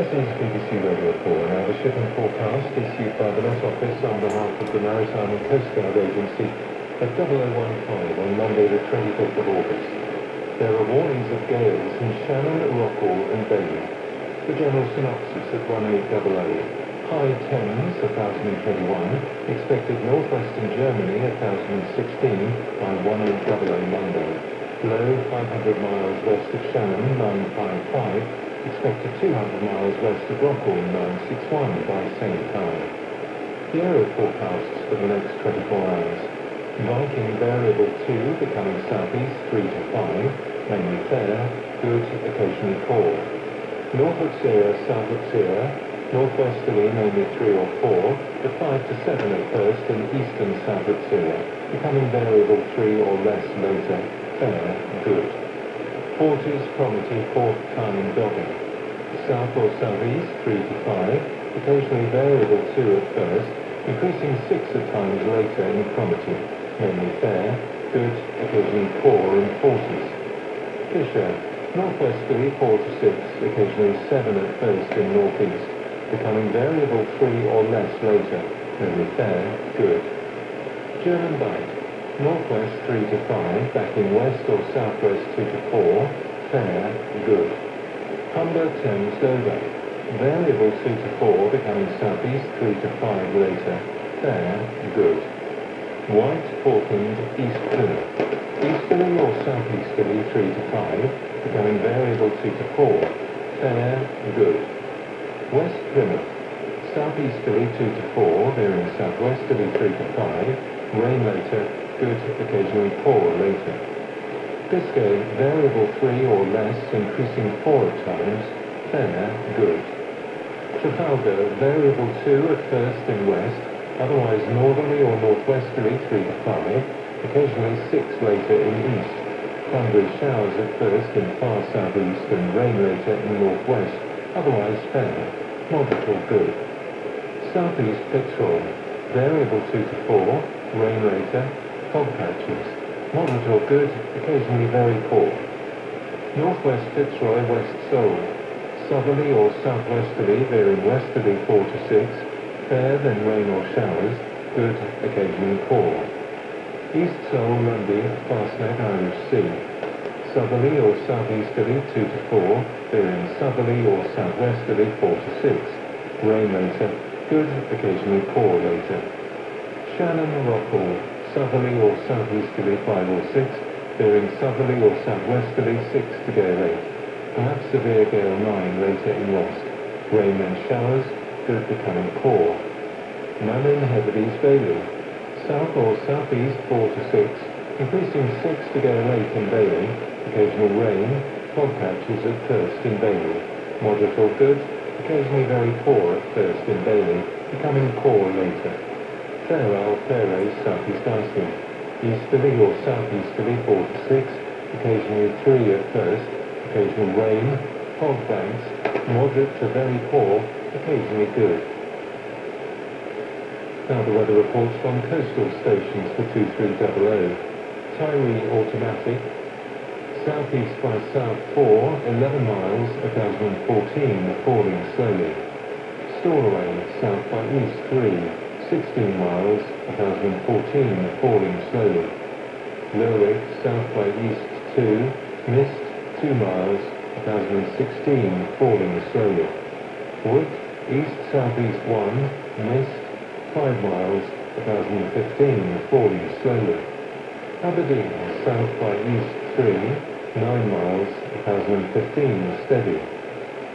This is BBC Radio 4. Now the shipping forecast issued by the Met Office on behalf of the Maritime and Coast Guard Agency at 0015 on Monday the 25th of August. There are warnings of gales in Shannon, Rockall and Bailey. The general synopsis at 1800. High 10s, 1021, expected northwestern Germany 1016 on 1800 Monday. Low 500 miles west of Shannon 955. Expected 200 miles west of Rockall 961 by same time. The aero forecasts for the next 24 hours. Viking variable 2 becoming southeast 3 to 5, mainly fair, good, occasionally poor. Norfolk Sierra, Southwark Sierra, northwesterly mainly 3 or 4, but 5 to 7 at first in eastern Southwark Sierra, becoming variable 3 or less later, fair, good. Porters prominently fourth time dogging. South or southeast 3 to 5, occasionally variable 2 at first, increasing 6 at times later in Cromarty, mainly fair, good, occasionally poor in Porters. Fisher, northwesterly 4 to 6, occasionally 7 at first in northeast, becoming variable 3 or less later, mainly fair, good. German Bight, northwest 3 to 5, backing west or southwest 2 to 4, fair, good. Humber Thames Dover, variable 2 to 4, becoming southeast 3 to 5 later, fair, good. White Falkland East Plymouth, easterly or southeasterly 3 to 5, becoming variable 2 to 4, fair, good. West Plymouth, southeasterly 2 to 4, veering southwesterly 3 to 5, rain later, good, occasionally poor later. Biscay, variable 3 or less, increasing 4 at times, fair, good. Trafalgar, variable 2 at first in west, otherwise northerly or northwesterly 3 to 5, occasionally 6 later in east. Thundery showers at first in far southeast and rain later in northwest, otherwise fair, moderate or good. Southeast Fitzroy, variable 2 to 4, rain later, fog patches, moderate or good, occasionally very poor. Northwest Fitzroy, West Seoul, southerly or southwesterly, veering westerly 4 to 6, fair then rain or showers, good, occasionally poor. East Seoul, Lundy, Fastnet, Irish Sea, southerly or southeasterly 2 to 4, veering southerly or southwesterly 4 to 6, rain later, good, occasionally poor later. Shannon, Rockall, southerly or southeasterly 5 or 6, veering southerly or southwesterly 6 to gale 8, perhaps severe gale 9 later in west, rain and showers, good becoming poor. Meinem, Hebrides, Bailey, south or southeast 4 to 6, increasing 6 to gale 8 in Bailey, occasional rain, fog patches at first in Bailey, moderate or good, occasionally very poor at first in Bailey, becoming poor later. Fairall, Fairways, southeast Iceland, easterly or southeasterly 4 to 6, occasionally 3 at first, occasional rain, fog banks, moderate to very poor, occasionally good. Now the weather reports from coastal stations for 2300. Tyree automatic, southeast by south 4, 11 miles, 1014, falling slowly. Stornoway, south by east 3, 16 miles, 1014, falling slowly. Lerwick, south by east 2, mist, 2 miles, 1016, falling slowly. Wick, east-southeast 1, mist, 5 miles, 1015, falling slowly. Aberdeen, south by east 3, 9 miles, 1015, steady.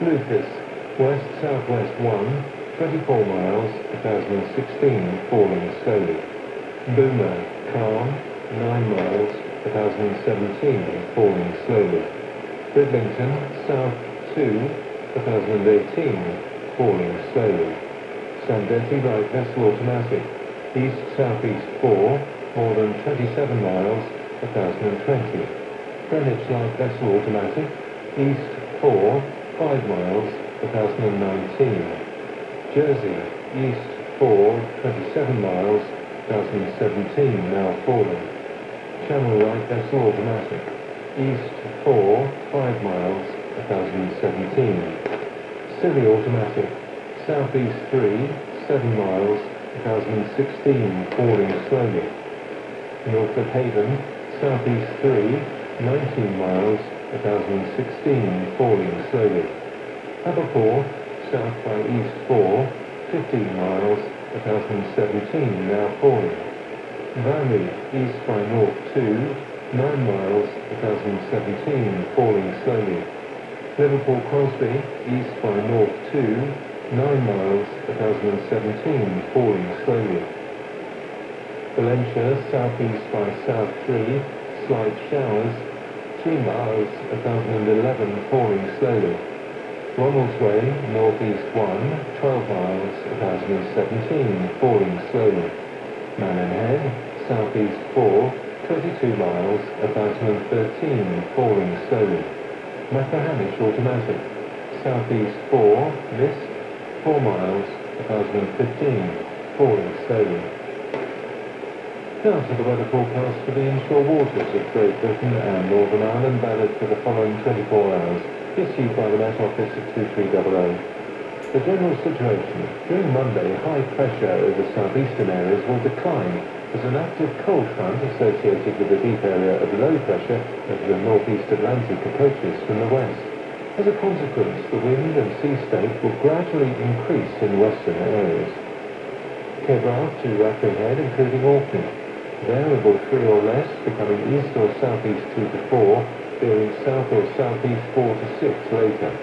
Lucas, west-southwest 1, 24 miles, 1016, falling slowly. Boomer, calm, 9 miles, 1017, falling slowly. Bridlington, south 2, 1018, falling slowly. Sandeti, light vessel automatic, east-southeast 4, more than 27 miles, 1020. Greenwich, light vessel automatic, east 4, 5 miles, 1019. Jersey, east 4, 27 miles, 1017, now falling. Channel light vessel automatic, east 4, 5 miles, 1017. Scilly automatic. Southeast 3, 7 miles, 1016, falling slowly. Norfolk Haven, southeast 3, 19 miles, 1016, falling slowly. Aberfour, south by east 4, 15 miles, 1017, now falling. Valley, east by north 2, 9 miles, 1017, falling slowly. Liverpool Crosby, east by north 2, 9 miles, 1017, falling slowly. Valencia, southeast by south 3, slight showers, 3 miles, 1011, falling slowly. Ronalds Way, northeast 1, 12 miles, 1017, falling slowly. Manninghead, southeast 4, 22 miles, 1013, falling slowly. Macahamish automatic, southeast 4, mist, 4 miles, 1015, falling slowly. Now to the weather forecast for the inshore waters of Great Britain and Northern Ireland, valid for the following 24 hours, issued by the Met Office at 2300. The general situation: during Monday, high pressure over southeastern areas will decline as an active cold front associated with a deep area of low pressure over the northeast Atlantic approaches from the west. As a consequence, the wind and sea state will gradually increase in western areas. Kebrath to Rattling Head, including Orkney. Variable 3 or less, becoming east or southeast 2 to 4, veering south or southeast 4 to 6 later.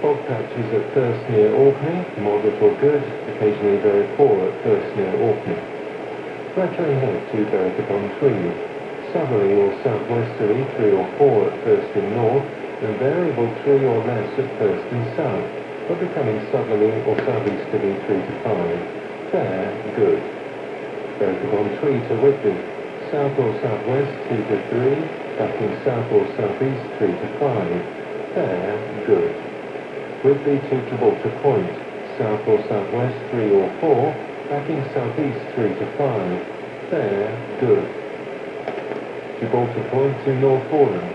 Fog patches at first near Orkney, moderate or good, occasionally very poor at first near Orkney. Rattling Head to Berwick-upon-Tweed. Southerly or southwesterly 3 or 4 at first in north, and variable 3 or less at first in south, but becoming southerly or southeasterly 3 to 5. Fair, good. Berwick-upon-Tweed to Whitby. South or southwest 2 to 3, backing south or southeast 3 to 5. Fair, good. Whitby to Gibraltar Point. South or southwest 3 or 4, backing southeast 3 to 5. Fair, good. Gibraltar Point to North Foreland.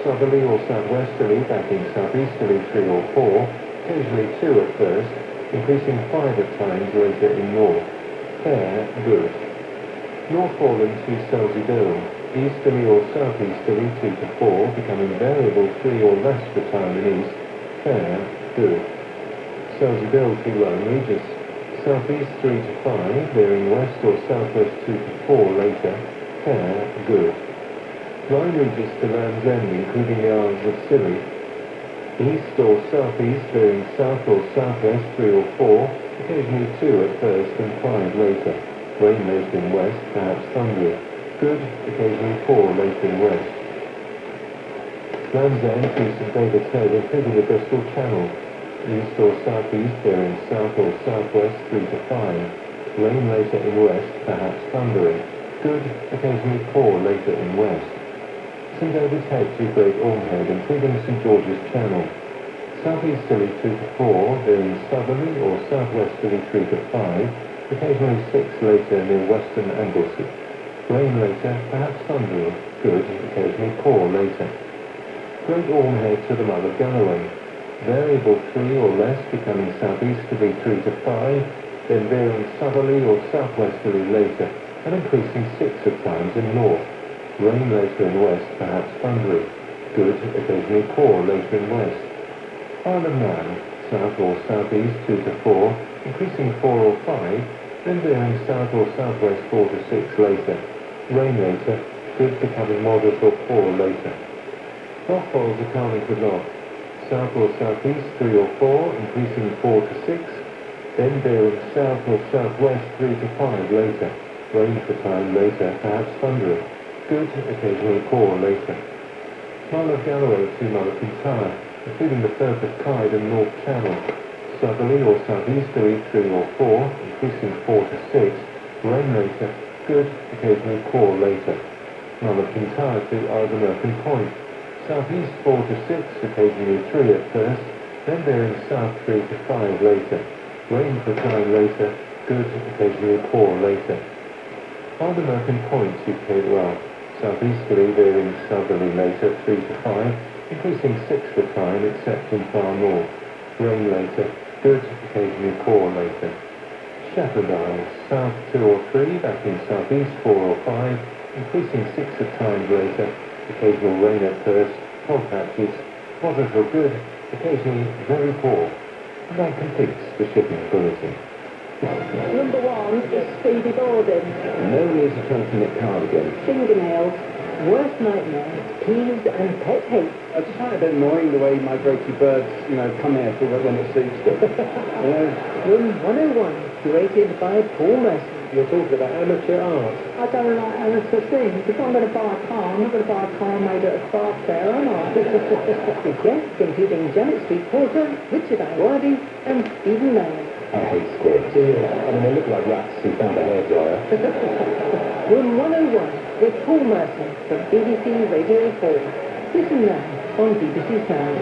Southerly or southwesterly, backing southeasterly 3 or 4, occasionally 2 at first, increasing 5 at times later in north. Fair, good. North Foreland to Selsey-Bill. Easterly or southeasterly 2 to 4, becoming variable 3 or less for time in east. Fair, good. Selsey-Bill to Lyme Regis. Southeast 3 to 5, veering west or southwest 2 to 4 later. Fair, good. Lyme Regis to Land's End, including the Isles of Scilly. East or southeast, veering south or southwest 3 or 4, occasionally 2 at first and 5 later. Rain later in west, perhaps thundery. Good, occasionally 4 later in west. Land's End to St David's Head, including the Bristol Channel. East or southeast, bearing south or southwest 3 to 5. Rain later in west, perhaps thundery. Good, occasionally 4 later in west. St David's Head to Great Ormhead, including St George's Channel. Southeasterly 2 to 4, veering southerly or southwesterly 3 to 5, occasionally 6 later near western Anglesey. Rain later, perhaps thundery. Good, occasionally 4 later. Great Ormhead to the Mull of Galloway. Variable 3 or less, becoming southeasterly 3 to 5, then veering southerly or southwesterly later, and increasing 6 at times in north. Rain later in west, perhaps thundery. Good, occasionally 4 later in west. Isle of Man, south or southeast 2 to 4, increasing 4 or 5, then veering south or southwest 4 to 6 later. Rain later, good, becoming moderate or 4 later. Loch Foyle to Carlingford Loch. South or southeast 3 or 4, increasing 4 to 6, then veering south or southwest 3 to 5 later. Rain for time later, perhaps thundery. Good, occasionally 4 later. Mull of Galloway to Mull of Kintyre, including the Firth of Clyde and North Channel. Southerly or southeasterly 3 or 4, increasing 4 to 6. Rain later, good, occasionally 4 later. Mull of Kintyre to Ardnamurchan Point. Southeast 4 to 6, occasionally 3 at first, then veering south 3 to 5 later. Rain for time later, good, occasionally 4 later. Ardnamurchan Point to Cape Well. Southeasterly veering southerly later 3 to 5, increasing 6 for time except in far north. rain later. Good, occasionally poor later. Shattered eyes, south 2 or 3, back in southeast 4 or 5, increasing 6 at times later. Occasional rain at first, cold patches, moderate or good, occasionally very poor. And that completes the shipping bulletin. Number 1 is speedy boarding. No need to transmit cardigan. Fingernails. Worst nightmare. Peas and pet hate. I just find it a bit annoying the way migratory birds, come here for when it suits them. Room 101. Curated by Paul Merson. You're talking about amateur art. I don't like amateur things. If I'm going to buy a car, I'm not going to buy a car made at a craft fair, am I? With guests including Janet Street Porter, Richard Ayoade, and Stephen Mayer. I hate squibs. Yeah, they look like rats who found a hairdryer. Room 101 with Paul Merson from BBC Radio 4. Listen now on BBC Sound.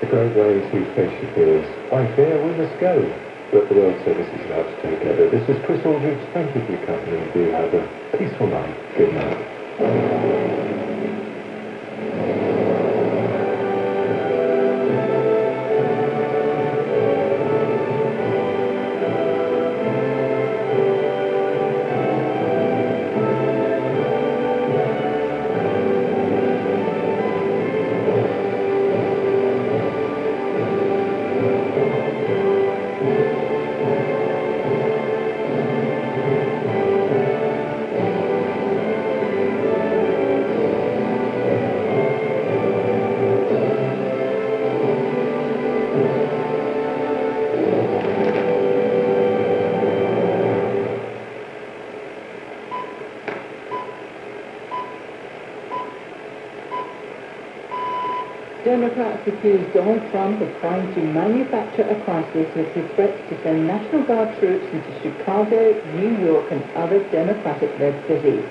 The great ways we fish appears. By fair we must go. But the World Service is about to take over. This is Chris Aldridge. Thank you for your company. Do have a peaceful night. Good night. Democrats accuse Donald Trump of trying to manufacture a crisis with his threats to send National Guard troops into Chicago, New York and other Democratic-led cities.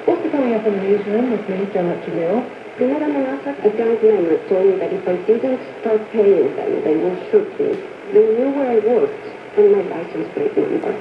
What's coming up in the newsroom with me, Janet Jalil? We had an amenaza. A gang member told me that if I didn't start paying them, they would shoot me. They knew where I worked and my license plate number.